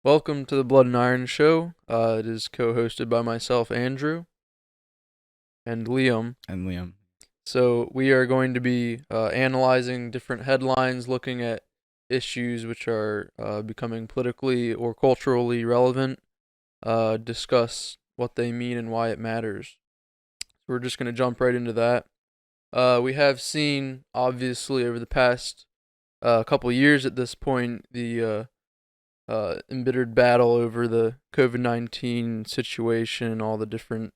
Welcome to the Blood and Iron Show. It is co-hosted by myself, Andrew, and Liam. And Liam. So we are going to be analyzing different headlines, looking at issues which are becoming politically or culturally relevant, discuss what they mean and why it matters. We're just going to jump right into that. We have seen, obviously, over the past couple years at this point, the embittered battle over the COVID-19 situation and all the different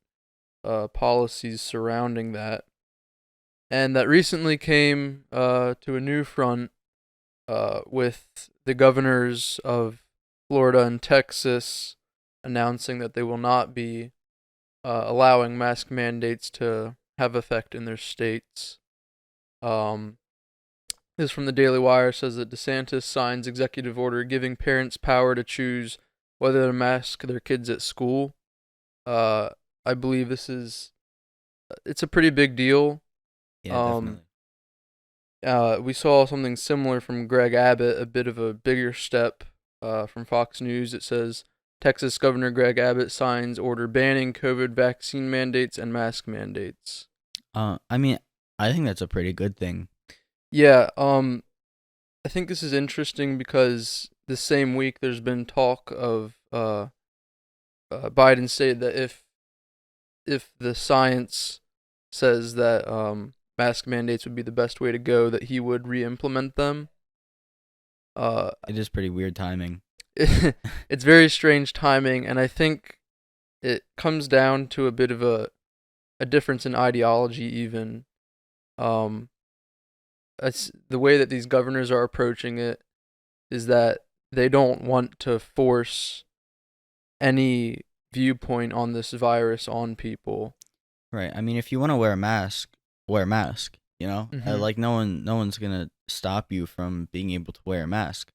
policies surrounding that. And that recently came to a new front with the governors of Florida and Texas announcing that they will not be allowing mask mandates to have effect in their states. Um, this from the Daily Wire says that DeSantis signs executive order giving parents power to choose whether to mask their kids at school. Uh, I believe it's a pretty big deal. Yeah, Um, definitely. we saw something similar from Greg Abbott, a bit of a bigger step from Fox News. It says Texas Governor Greg Abbott signs order banning COVID vaccine mandates and mask mandates. I mean, I think that's a pretty good thing. Yeah, I think this is interesting because the same week there's been talk of Biden stated that if the science says that mask mandates would be the best way to go, that he would re-implement them. Uh, It is pretty weird timing. it's very strange timing, and I think it comes down to a bit of a difference in ideology, even. Um, it's the way that these governors are approaching it is that they don't want to force any viewpoint on this virus on people. Right. I mean, if you want to wear a mask, wear a mask. Hmm. Like no one's gonna stop you from being able to wear a mask.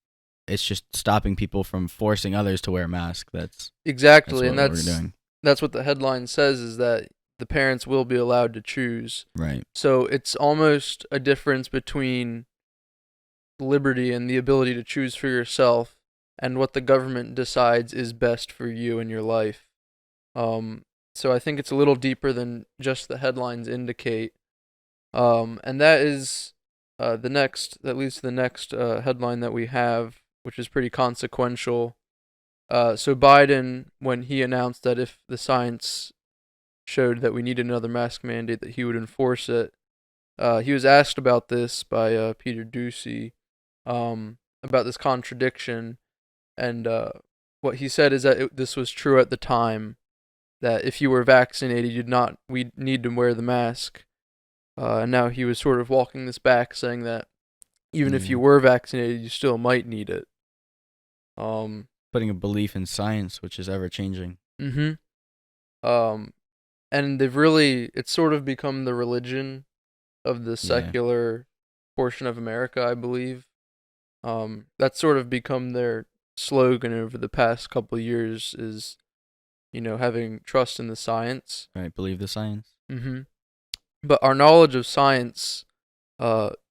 It's just stopping people from forcing others to wear a mask. That's Exactly, and what we're doing. that's what the headline says is that the parents will be allowed to choose. Right. So it's almost a difference between liberty and the ability to choose for yourself and what the government decides is best for you in your life. Um, so I think it's a little deeper than just the headlines indicate. And that is at least the next headline that we have, which is pretty consequential. So Biden, when he announced that if the science showed that we needed another mask mandate, that he would enforce it. He was asked about this by Peter Ducey, about this contradiction, and what he said is that this was true at the time. That if you were vaccinated, you'd not we need to wear the mask. And now he was sort of walking this back, saying that even if you Yeah. were vaccinated, you still might need it. Um, Putting a belief in science, which is ever changing. mhm. Um, and it's sort of become the religion of the Yeah. secular portion of America, I believe. That's sort of become their slogan over the past couple of years is, having trust in the science. Right. Believe the science. Hmm. But our knowledge of science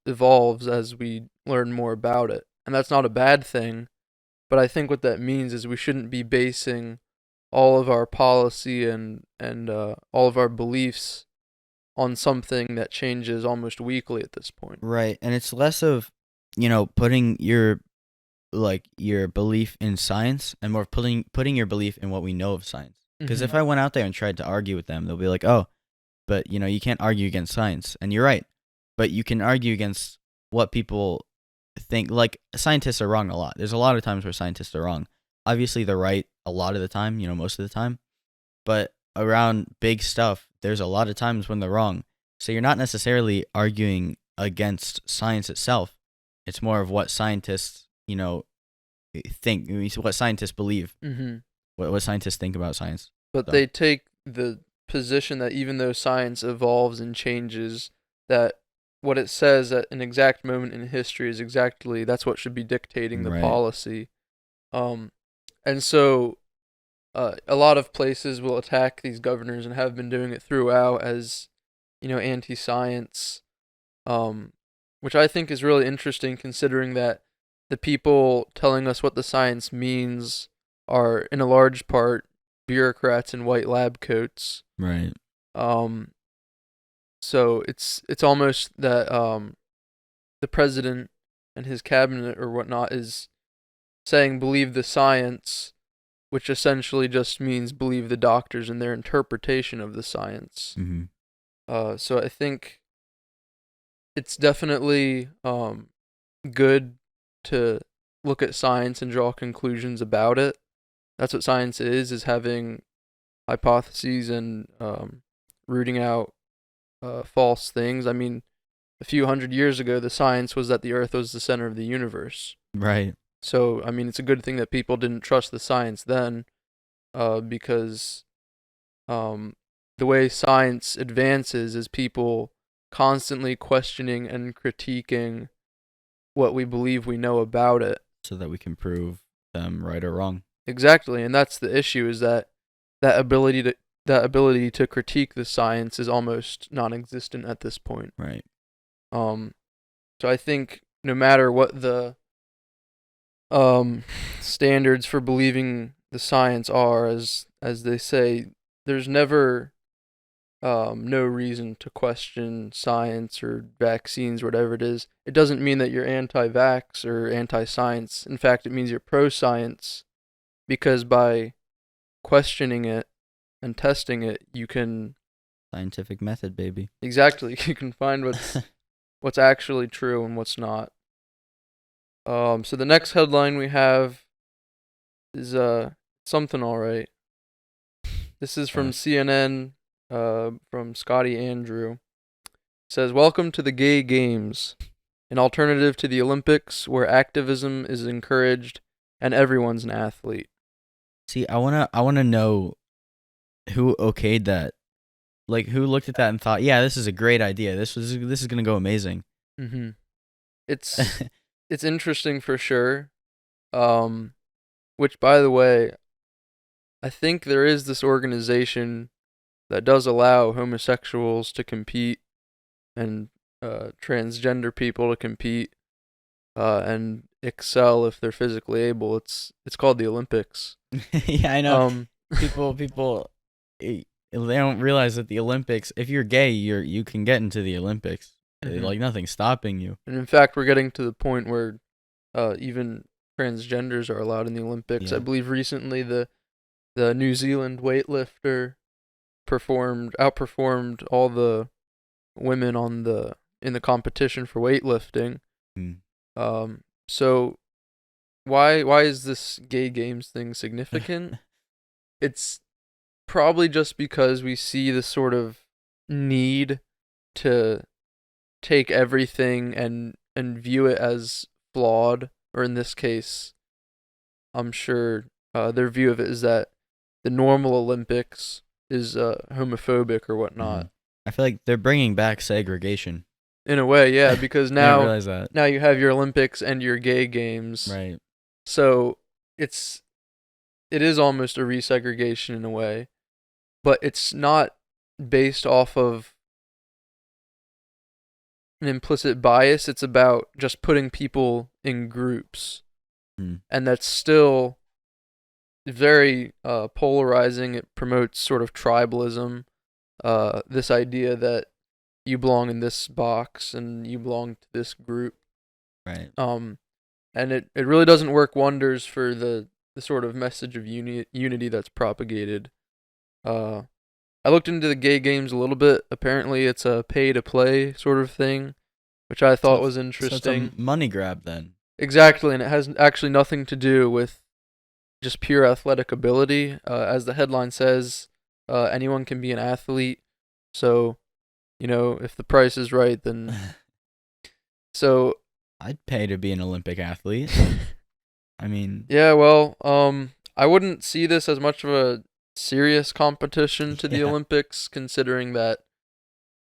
evolves as we learn more about it. And that's not a bad thing. But I think what that means is we shouldn't be basing all of our policy and all of our beliefs on something that changes almost weekly at this point. Right. And it's less of, putting your belief in science and more putting your belief in what we know of science. Because if Hmm. I went out there and tried to argue with them, they'll be like, "Oh, but you can't argue against science." And you're right. But you can argue against what people think. Like scientists are wrong a lot. There's a lot of times where scientists are wrong. Obviously, they're right a lot of the time. Most of the time. But around big stuff, there's a lot of times when they're wrong. So you're not necessarily arguing against science itself. It's more of what scientists, think, what scientists believe, Hmm. what scientists think about science. But So they take the position that even though science evolves and changes, that what it says at an exact moment in history is exactly that's what should be dictating the right, policy. Um, and so a lot of places will attack these governors and have been doing it throughout as anti-science, um, which I think is really interesting considering that the people telling us what the science means are in a large part bureaucrats in white lab coats. Right. So it's almost that the president and his cabinet or whatnot is saying believe the science, which essentially just means believe the doctors and their interpretation of the science. So I think it's definitely good to look at science and draw conclusions about it. That's what science is having hypotheses and rooting out false things. I mean, a few hundred years ago, the science was that the Earth was the center of the universe. Right. So, I mean, it's a good thing that people didn't trust the science then, because the way science advances is people constantly questioning and critiquing what we believe we know about it. So that we can prove them right or wrong. Exactly, and that's the issue, is that ability to critique the science is almost non-existent at this point. Right. So I think no matter what the standards for believing the science are, as they say, there's never no reason to question science or vaccines or whatever it is. It doesn't mean that you're anti-vax or anti-science. In fact, it means you're pro-science, because by questioning it and testing it, you can Scientific method, baby. exactly you can find what's actually true and what's not. So the next headline we have is something all right. This is from CNN, from Scotty Andrew. It says, "Welcome to the Gay Games, an alternative to the Olympics where activism is encouraged and everyone's an athlete." See, I wanna know who okayed that. Like, who looked at that and thought, yeah, this is a great idea. This is gonna go amazing. It's it's interesting for sure. Which, by the way, I think there is this organization that does allow homosexuals to compete and transgender people to compete and excel if they're physically able. It's called the Olympics. Yeah, I know. People, they don't realize that the Olympics. If you're gay, you can get into the Olympics. Like, nothing's stopping you. And in fact, we're getting to the point where even transgenders are allowed in the Olympics. Yeah. I believe recently the New Zealand weightlifter outperformed all the women in the competition for weightlifting. So why is this gay games thing significant? It's probably just because we see the sort of need to take everything and view it as flawed, or in this case, I'm sure their view of it is that the normal Olympics is homophobic or whatnot. I feel like they're bringing back segregation. In a way, yeah, because I didn't realize that. now you have your Olympics and your gay games. Right. So it is almost a resegregation in a way, but it's not based off of an implicit bias. It's about just putting people in groups, and that's still very polarizing. It promotes sort of tribalism, this idea that you belong in this box and you belong to this group. Right. And it really doesn't work wonders for the sort of message of unity that's propagated. I looked into the gay games a little bit. Apparently, it's a pay-to-play sort of thing, which I thought was interesting. So it's a money grab then. Exactly, and it has actually nothing to do with just pure athletic ability. As the headline says, anyone can be an athlete. So, if the price is right, then... So... I'd pay to be an Olympic athlete. I mean... Yeah, well, I wouldn't see this as much of a serious competition to the Olympics, considering that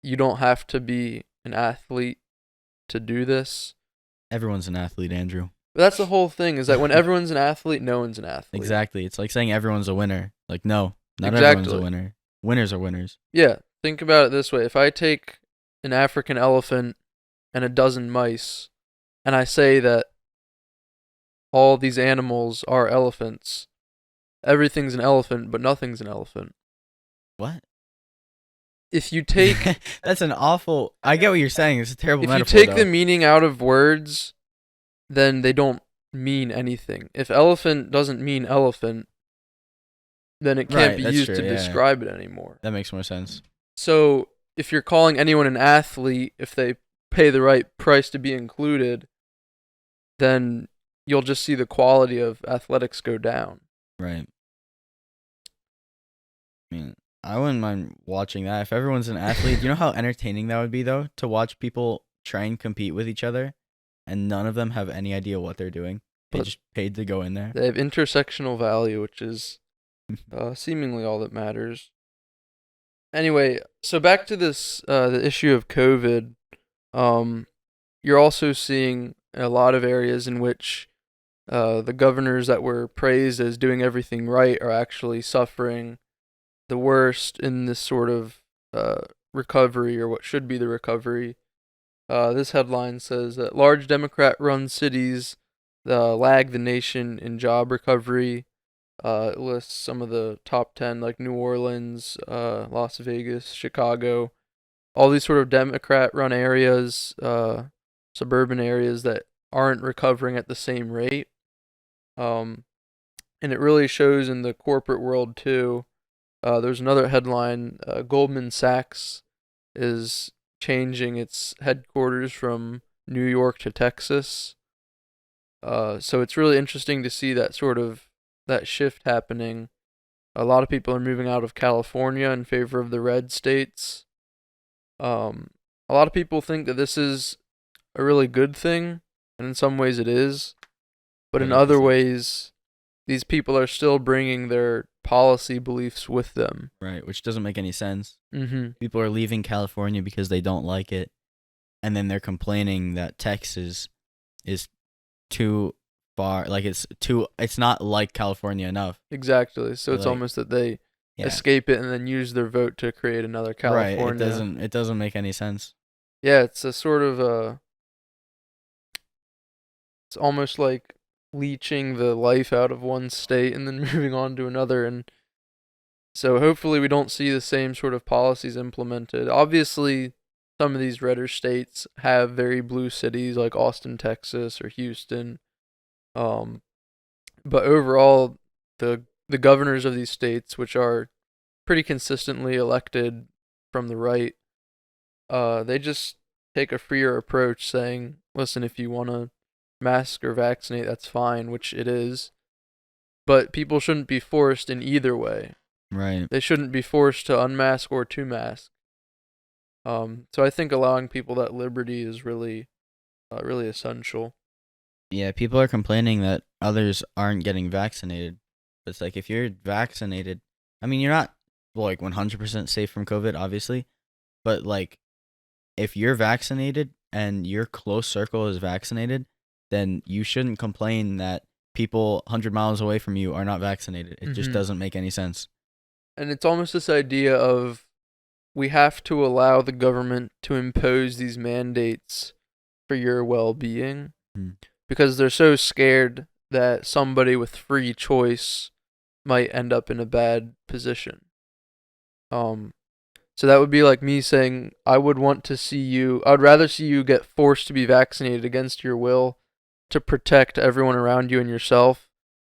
you don't have to be an athlete to do this. Everyone's an athlete, Andrew. But that's the whole thing, is that when everyone's an athlete, no one's an athlete. Exactly. It's like saying everyone's a winner. Like, no, not everyone's a winner. Winners are winners. Yeah, think about it this way. If I take an African elephant and a dozen mice, and I say that all these animals are elephants, everything's an elephant, but nothing's an elephant. What? If you take That's an awful. I get what you're saying. It's a terrible if you metaphor, take though. the meaning out of words, then they don't mean anything. If elephant doesn't mean elephant, then it can't Right, be that's used true, to yeah. describe it anymore. That makes more sense. So if you're calling anyone an athlete, if they pay the right price to be included, then you'll just see the quality of athletics go down. Right. I mean, I wouldn't mind watching that. If everyone's an athlete, you know how entertaining that would be, though, to watch people try and compete with each other, and none of them have any idea what they're doing. They But just paid to go in there. they have intersectional value, which is seemingly all that matters. Anyway, so back to this, the issue of COVID. You're also seeing a lot of areas in which the governors that were praised as doing everything right are actually suffering the worst in this sort of recovery, or what should be the recovery. This headline says that large Democrat-run cities lag the nation in job recovery. It lists some of the top 10, like New Orleans, Las Vegas, Chicago, all these sort of Democrat-run areas, suburban areas that aren't recovering at the same rate. And it really shows in the corporate world too. There's another headline: Goldman Sachs is changing its headquarters from New York to Texas. So it's really interesting to see that shift happening. A lot of people are moving out of California in favor of the red states. A lot of people think that this is a really good thing, and in some ways it is. But in other ways, these people are still bringing their policy beliefs with them. Right, which doesn't make any sense. Mm-hmm. People are leaving California because they don't like it, and then they're complaining that Texas is too far. Like it's not like California enough. Exactly. So it's Like, almost that they yeah. escape it and then use their vote to create another California. Right. It doesn't make any sense. Yeah, it's a sort of it's almost like leeching the life out of one state and then moving on to another. And so hopefully we don't see the same sort of policies implemented. Obviously, some of these redder states have very blue cities like Austin, Texas, or Houston. But overall, the governors of these states, which are pretty consistently elected from the right, they just take a freer approach, saying, "Listen, if you want to mask or vaccinate, that's fine," which it is. But people shouldn't be forced in either way. Right. They shouldn't be forced to unmask or to mask. So I think allowing people that liberty is really, really essential. Yeah, people are complaining that others aren't getting vaccinated. But it's like, if you're vaccinated, I mean, you're not like 100% safe from COVID, obviously. But like, if you're vaccinated and your close circle is vaccinated, then you shouldn't complain that people 100 miles away from you are not vaccinated. It just doesn't make any sense. And it's almost this idea of we have to allow the government to impose these mandates for your well-being because they're so scared that somebody with free choice might end up in a bad position. So that would be like me saying, I would rather see you get forced to be vaccinated against your will to protect everyone around you and yourself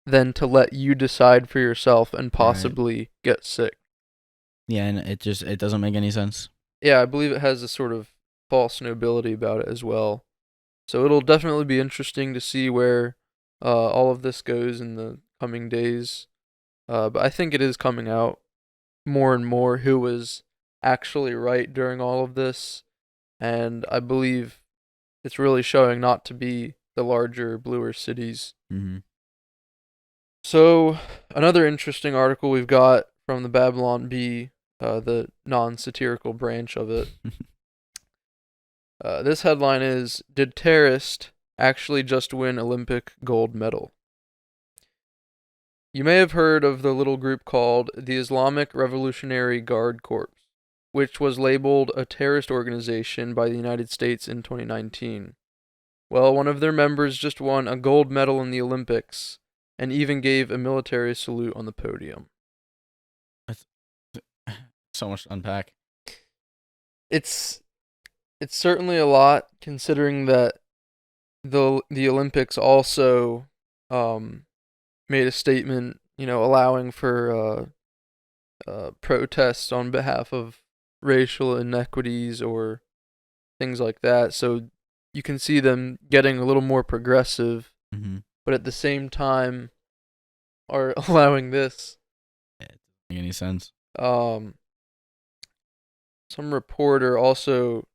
than to let you decide for yourself and possibly get sick. Yeah, and it doesn't make any sense. Yeah, I believe it has a sort of false nobility about it as well. So it'll definitely be interesting to see where all of this goes in the coming days. But I think it is coming out more and more who was actually right during all of this. And I believe it's really showing not to be the larger, bluer cities. Mm-hmm. So another interesting article we've got from the Babylon Bee, the non-satirical branch of it. This headline is, "Did terrorist actually just win Olympic gold medal?" You may have heard of the little group called the Islamic Revolutionary Guard Corps, which was labeled a terrorist organization by the United States in 2019. Well, one of their members just won a gold medal in the Olympics, and even gave a military salute on the podium. That's so much to unpack. It's certainly a lot, considering that the Olympics also made a statement, allowing for protests on behalf of racial inequities or things like that. So you can see them getting a little more progressive, Mm-hmm. but at the same time are allowing this. Yeah, it doesn't make any sense. Um, some reporter also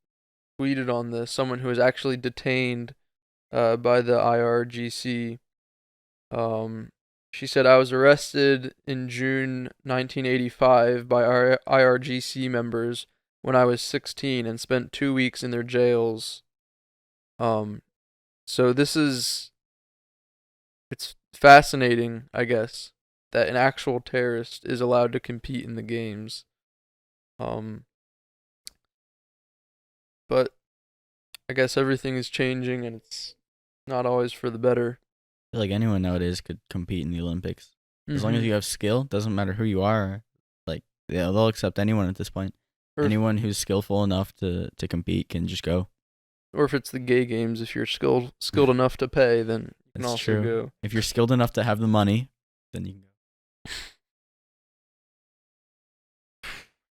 tweeted on this, someone who was actually detained by the IRGC. Um, she said, I was arrested in June 1985 by our IRGC members when I was 16 and spent 2 weeks in their jails. So it's fascinating, I guess, that an actual terrorist is allowed to compete in the games. Um, but I guess everything is changing and it's not always for the better. I feel like anyone nowadays could compete in the Olympics. As long as Mm-hmm. you have skill, doesn't matter who you are. Like, yeah, they'll accept anyone at this point. Or if, Anyone who's skillful enough to compete can just go. or if it's the gay games, if you're skilled enough to pay, then you can That's also true. go. If you're skilled enough to have the money, then you can go.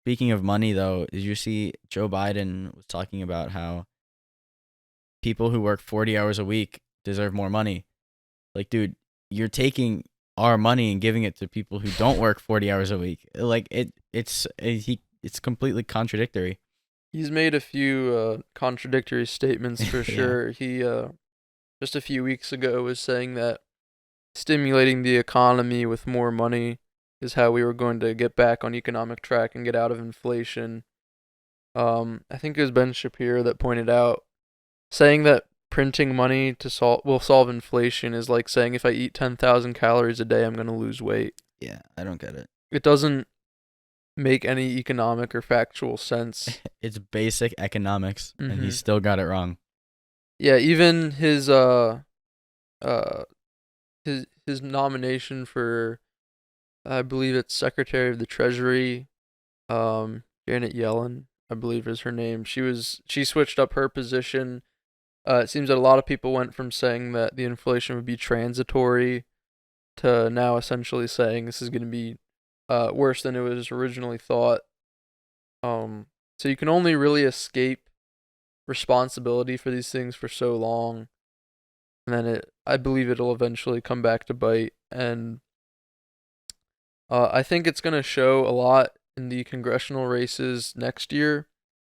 Speaking of money, though, did you see Joe Biden was talking about how people who work 40 hours a week deserve more money? Like, dude, you're taking our money and giving it to people who don't work 40 hours a week. Like, it's completely contradictory. He's made a few contradictory statements for Yeah. sure. He just a few weeks ago was saying that stimulating the economy with more money is how we were going to get back on economic track and get out of inflation. I think it was Ben Shapiro that pointed out saying that printing money will solve inflation is like saying if I eat 10,000 calories a day, I'm going to lose weight. Yeah, I don't get it. It doesn't make any economic or factual sense. It's basic economics, and he Mhm. still got it wrong. Yeah, even uh his nomination for, I believe it's Secretary of the Treasury, Janet Yellen, I believe is her name. She switched up her position. It seems that a lot of people went from saying that the inflation would be transitory to now essentially saying this is going to be worse than it was originally thought. So you can only really escape responsibility for these things for so long, and then I believe it'll eventually come back to bite. And I think it's going to show a lot in the congressional races next year,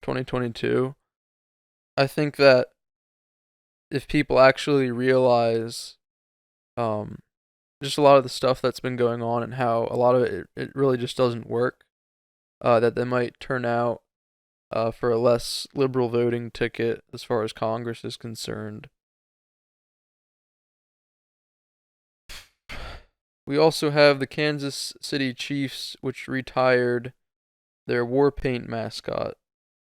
2022. I think that if people actually realize just a lot of the stuff that's been going on and how a lot of it really just doesn't work, that they might turn out for a less liberal voting ticket as far as Congress is concerned. We also have the Kansas City Chiefs, which retired their war paint mascot.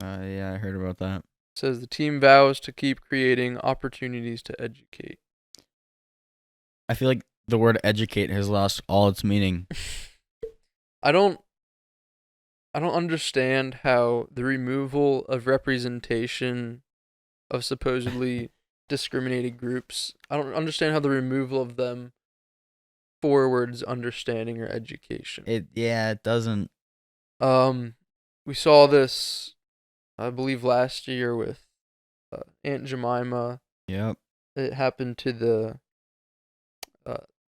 Yeah, I heard about that. It says the team vows to keep creating opportunities to educate. I feel like the word educate has lost all its meaning. I don't understand how the removal of representation of supposedly discriminated groups, I don't understand how the removal of them forwards understanding or education. It doesn't. We saw this, I believe, last year with Aunt Jemima. Yep. It happened to the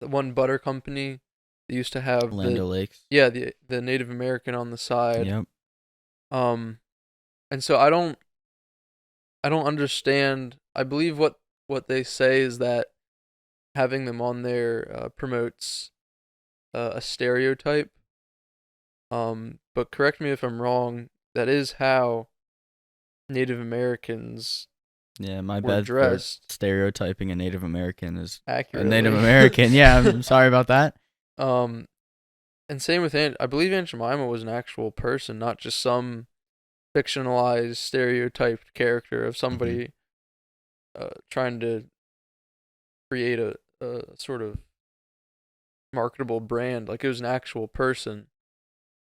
one butter company. They used to have Land O'Lakes. the Native American on the side. Yep. And so I don't understand. I believe what they say is that having them on there promotes a stereotype. But correct me if I'm wrong. That is how Native Americans Yeah, my were bad for dressed stereotyping a Native American as a accurately. Native American. Yeah, I'm sorry about that. And same with I believe Aunt Jemima was an actual person, not just some fictionalized, stereotyped character of somebody trying to create a sort of marketable brand, like it was an actual person.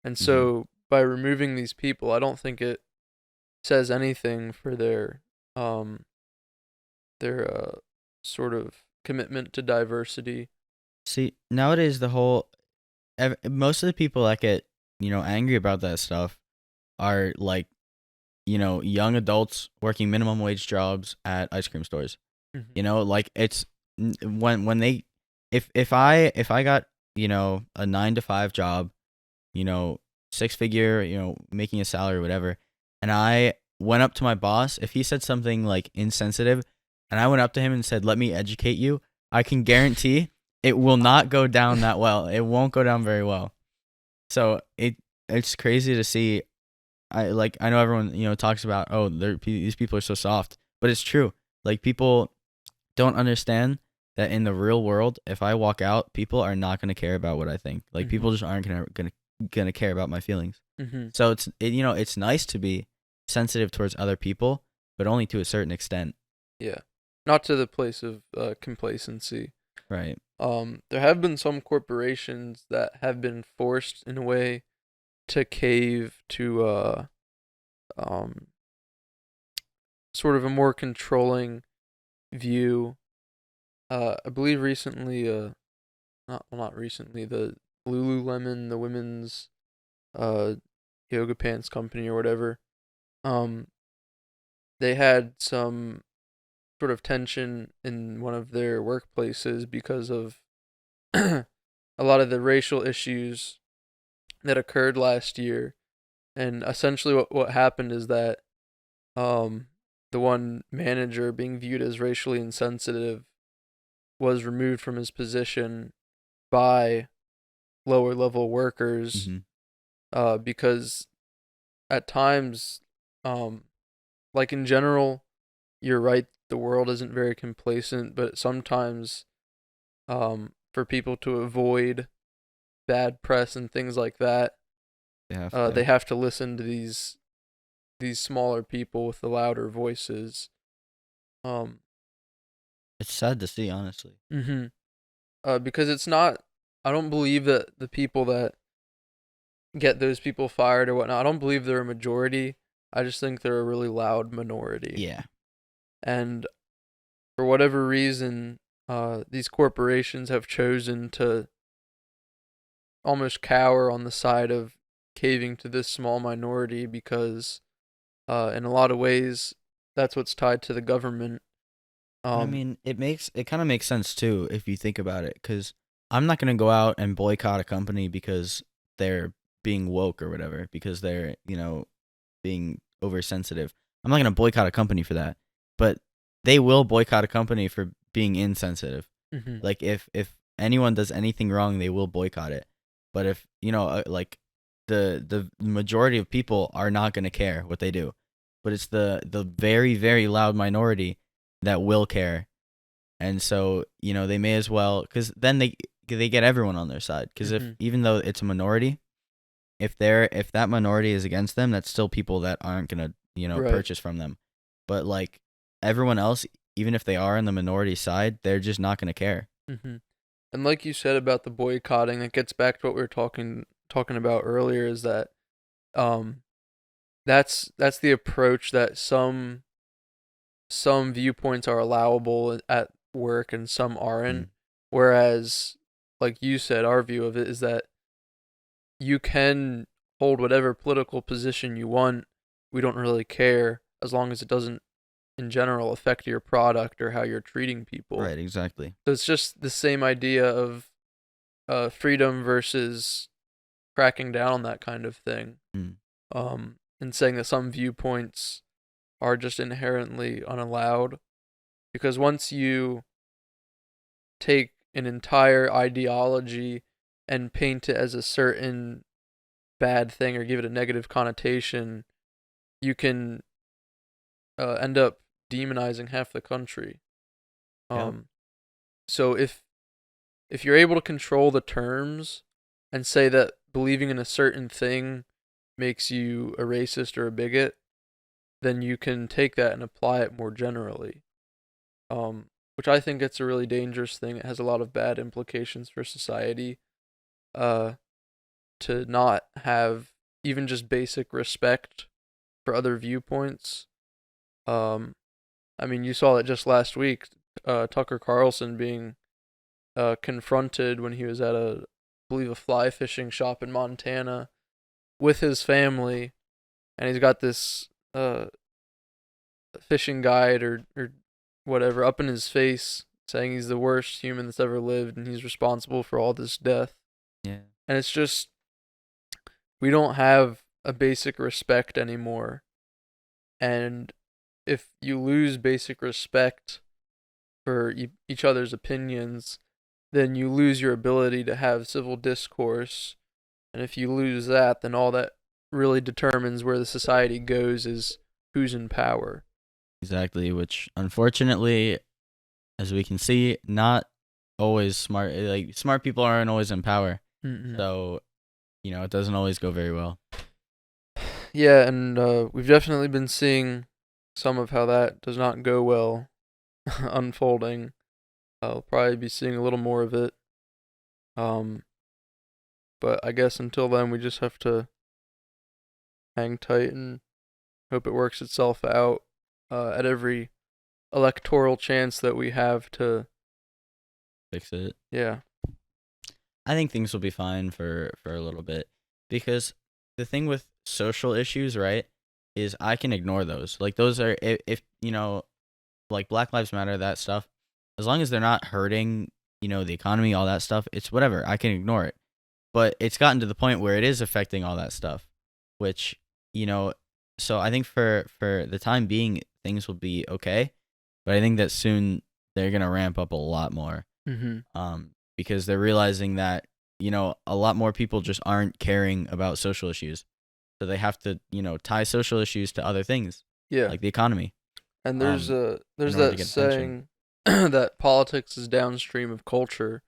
And Mhm. so by removing these people, I don't think it says anything for um their sort of commitment to diversity. See, nowadays the whole most of the people that get, angry about that stuff are like, young adults working minimum wage jobs at ice cream stores. Mhm. Like it's when they if I got, a 9 to 5 job, you know, 6 figure, making a salary or whatever, and I went up to my boss, if he said something like insensitive, and I went up to him and said, "Let me educate you," I can guarantee it will not go down that well. It won't go down very well. So it's crazy to see. I know everyone talks about, oh, these people are so soft, but it's true. Like people don't understand that in the real world, if I walk out, people are not gonna care about what I think. Like people Mhm. just aren't gonna care about my feelings. Mhm. So it's nice to be sensitive towards other people, but only to a certain extent. Yeah. Not to the place of complacency. Right. There have been some corporations that have been forced in a way to cave to um sort of a more controlling view. I believe recently, not recently, the Lululemon, the women's uh yoga pants company or whatever. Um, they had some sort of tension in one of their workplaces because of a lot of the racial issues that occurred last year. And essentially, what happened is that um, the one manager being viewed as racially insensitive was removed from his position by lower level workers Mm-hmm. because at times, um, like in general, you're right, the world isn't very complacent, but sometimes for people to avoid bad press and things like that, They have to. they have to listen to these smaller people with the louder voices. Um, It's sad to see, honestly. mhm. Because it's not. I don't believe that the people that get those people fired or whatnot. I don't believe they're a majority. I just think they're a really loud minority. Yeah. And for whatever reason, these corporations have chosen to almost cower on the side of caving to this small minority because, in a lot of ways, that's what's tied to the government. And I Um, mean, it kind of makes sense too if you think about it, because I'm not gonna go out and boycott a company because they're being woke or whatever, because they're being oversensitive. I'm not gonna boycott a company for that, but they will boycott a company for being insensitive. mhm, Like if anyone does anything wrong, they will boycott it. But if like the majority of people are not gonna care what they do, but it's the very very loud minority that will care, and so they may as well, because then they get everyone on their side. Because if mhm. even though it's a minority, if that minority is against them, that's still people that aren't gonna Right. purchase from them. But like everyone else, even if they are on the minority side, they're just not gonna care. Mhm. And like you said about the boycotting, that gets back to what we were talking about earlier. Is that um, that's the approach that some viewpoints are allowable at work and some aren't. Mm. Whereas, like you said, our view of it is that you can hold whatever political position you want. We don't really care as long as it doesn't, in general, affect your product or how you're treating people. Right, exactly. So it's just the same idea of freedom versus cracking down on that kind of thing. Mm. And saying that some viewpoints are just inherently unallowed. Because once you take an entire ideology and paint it as a certain bad thing or give it a negative connotation, you can end up demonizing half the country. Yep. Um, so if you're able to control the terms and say that believing in a certain thing makes you a racist or a bigot, then you can take that and apply it more generally. Um, which I think it's a really dangerous thing. It has a lot of bad implications for society. Uh, to not have even just basic respect for other viewpoints. Um, I mean, you saw it just last week. Tucker Carlson being confronted when he was at I believe, a fly fishing shop in Montana with his family, and he's got this fishing guide or whatever up in his face saying he's the worst human that's ever lived and he's responsible for all this death. Yeah. And it's just, we don't have a basic respect anymore. And if you lose basic respect for each other's opinions, then you lose your ability to have civil discourse. And if you lose that, then all that really determines where the society goes is who's in power. Exactly, which unfortunately, as we can see, not always smart. Like smart people aren't always in power, so it doesn't always go very well. Yeah, and we've definitely been seeing some of how that does not go well unfolding. I'll probably be seeing a little more of it. But I guess until then, we just have to hang tight and hope it works itself out at every electoral chance that we have to Fix it. Yeah. I think things will be fine for a little bit, because the thing with social issues, right, is I can ignore those. Like those are, if like Black Lives Matter, that stuff, as long as they're not hurting, the economy, all that stuff, it's whatever. I can ignore it. But it's gotten to the point where it is affecting all that stuff, which, so I think for the time being, things will be okay. But I think that soon they're going to ramp up a lot more. Because they're realizing that, a lot more people just aren't caring about social issues. So they have to, tie social issues to other things. Yeah. Like the economy. And there's in order to that get saying that politics is downstream of culture.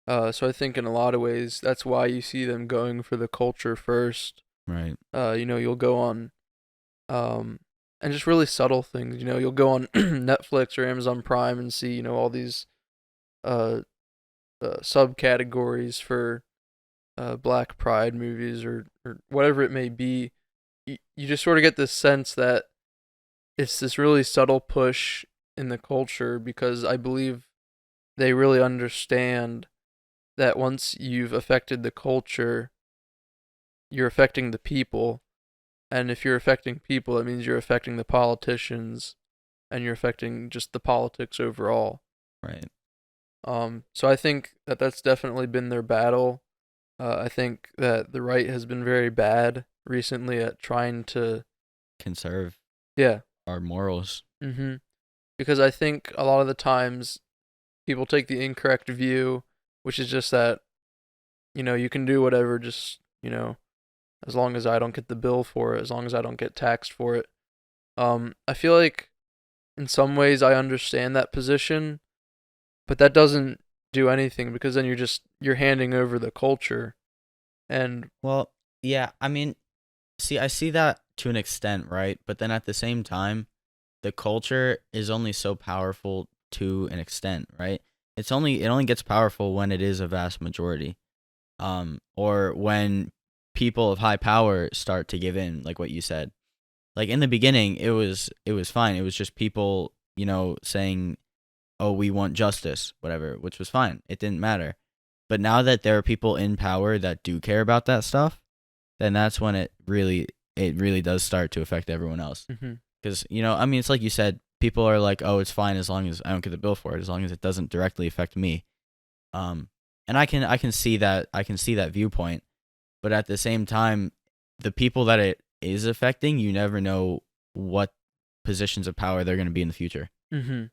So I think in a lot of ways that's why you see them going for the culture first. Right. You'll go on and just really subtle things. You'll go on Netflix or Amazon Prime and see, all these subcategories for Black Pride movies or whatever it may be. You just sort of get this sense that it's this really subtle push in the culture, because I believe they really understand that once you've affected the culture, you're affecting the people. And if you're affecting people, it means you're affecting the politicians and you're affecting just the politics overall. Right. So I think that that's definitely been their battle. I think that the right has been very bad recently at trying to conserve our morals. Because I think a lot of the times people take the incorrect view, which is just that, you can do whatever, just, as long as I don't get the bill for it, as long as I don't get taxed for it. I feel like in some ways I understand that position, but that doesn't do anything, because then you're handing over the culture. And well, yeah, I mean, see, I see that to an extent, right? But then at the same time, the culture is only so powerful to an extent, right? It only gets powerful when it is a vast majority. Or when people of high power start to give in, like what you said. Like in the beginning, it was fine. It was just people, saying, "Oh, we want justice," whatever, which was fine. It didn't matter. But now that there are people in power that do care about that stuff, then that's when it really does start to affect everyone else. Because I mean, it's like you said, people are like, "Oh, it's fine as long as I don't get the bill for it, as long as it doesn't directly affect me." And I can see that viewpoint, but at the same time, the people that it is affecting, you never know what positions of power they're going to be in the future. And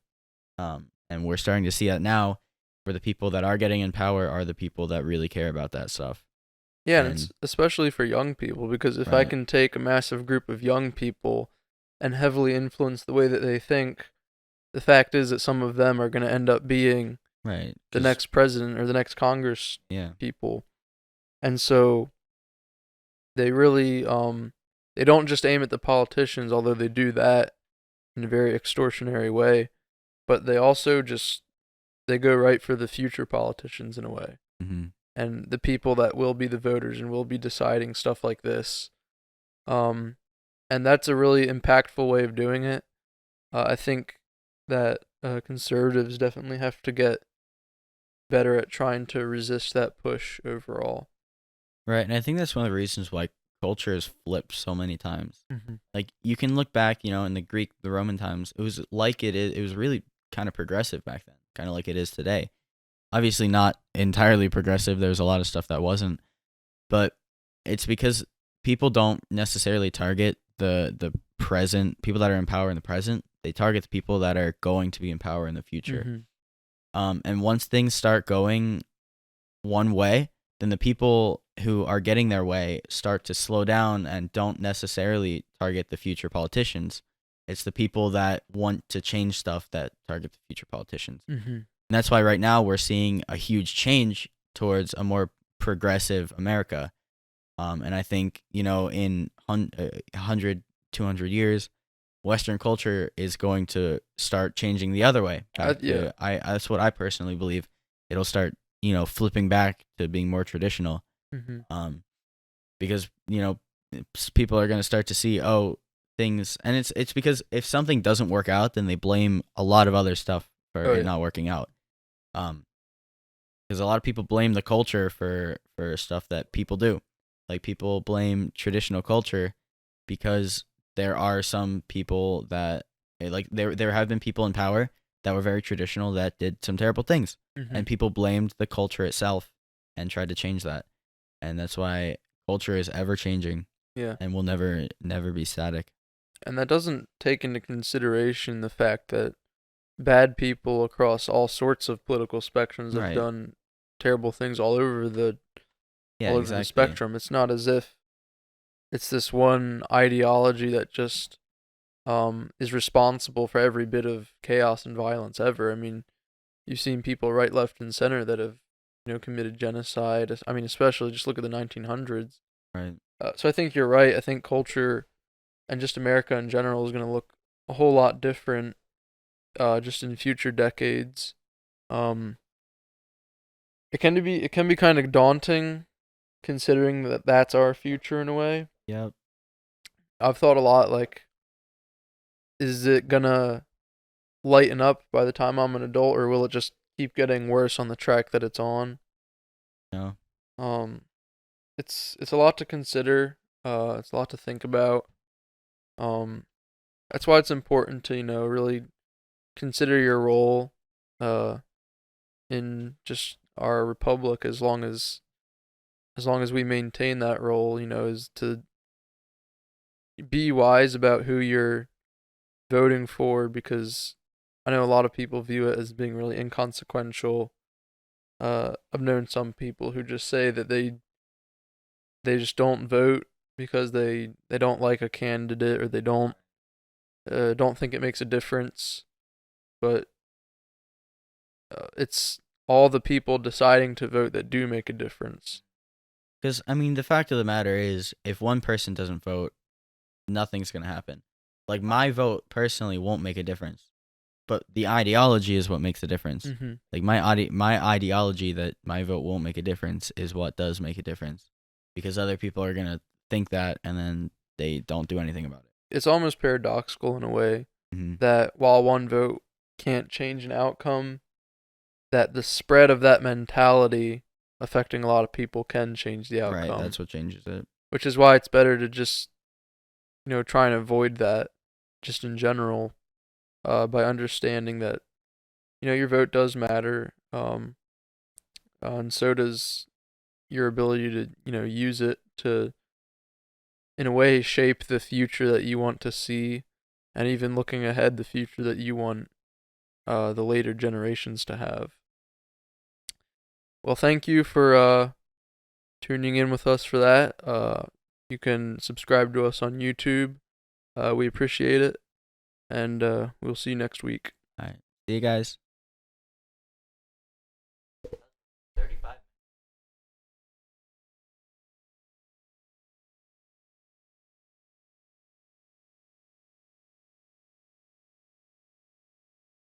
we're starting to see that now, where the people that are getting in power are the people that really care about that stuff. Yeah, and it's especially for young people, because if I can take a massive group of young people and heavily influence the way that they think, the fact is that some of them are going to end up being the next president or the next Congress people. And so they really they don't just aim at the politicians, although they do that in a very extortionary way. but they also they go right for the future politicians in a way, Mm-hmm. and the people that will be the voters and will be deciding stuff like this. Um, and that's a really impactful way of doing it. I think that conservatives definitely have to get better at trying to resist that push overall. Right, and I think that's one of the reasons why culture has flipped so many times. Mm-hmm. Like you can look back, in the Greek, the Roman times, it was like it is. It was really kind of progressive back then, kind of like it is today. Obviously, not entirely progressive. There's a lot of stuff that wasn't, but it's because people don't necessarily target the present people that are in power in the present. They target the people that are going to be in power in the future. Mm-hmm. And once things start going one way, then the people who are getting their way start to slow down and don't necessarily target the future politicians. It's the people that want to change stuff that target the future politicians. Mm-hmm. And that's why right now we're seeing a huge change towards a more progressive America. And I think, in 100, 200 years, Western culture is going to start changing the other way. Yeah. That's what I personally believe. It'll start, flipping back to being more traditional. Mm-hmm. Because people are going to start to see things, and it's because if something doesn't work out, then they blame a lot of other stuff for it not working out. Because a lot of people blame the culture for stuff that people do. Like people blame traditional culture because there are some people that like there have been people in power that were very traditional that did some terrible things, Mm-hmm. and people blamed the culture itself and tried to change that. And that's why culture is ever changing. Yeah. And will never be static. And that doesn't take into consideration the fact that bad people across all sorts of political spectrums have Right. done terrible things all over the Exactly. spectrum. It's not as if it's this one ideology that just is responsible for every bit of chaos and violence ever. I mean, you've seen people right, left, and center that have committed genocide. I mean, especially just look at the 1900s. Right. So I think you're right. I think culture and just America in general is going to look a whole lot different just in future decades. Um, it can be kind of daunting considering that that's our future in a way. Yep. I've thought a lot like, is it gonna lighten up by the time I'm an adult, or will it just keep getting worse on the track that it's on? No. Um, it's a lot to consider. It's a lot to think about. Um, that's why it's important to really consider your role, uh, in just our republic as long as we maintain that role, is to be wise about who you're voting for, because I know a lot of people view it as being really inconsequential. I've known some people who just say that they just don't vote because they don't like a candidate, or they don't think it makes a difference. But it's all the people deciding to vote that do make a difference. Because I mean, the fact of the matter is, if one person doesn't vote, nothing's gonna happen. Like my vote personally won't make a difference, but the ideology is what makes a difference. Mm-hmm. Like my ideology that my vote won't make a difference is what does make a difference, because other people are gonna think that, and then they don't do anything about it. It's almost paradoxical in a way Mm-hmm. that while one vote can't change an outcome, that the spread of that mentality affecting a lot of people can change the outcome. Right, that's what changes it. Which is why it's better to just try and avoid that just in general, by understanding that your vote does matter, and so does your ability to use it to in a way shape the future that you want to see, and even looking ahead the future that you want the later generations to have. Well, thank you for tuning in with us for that. You can subscribe to us on YouTube. We appreciate it, and we'll see you next week. All right, see you guys.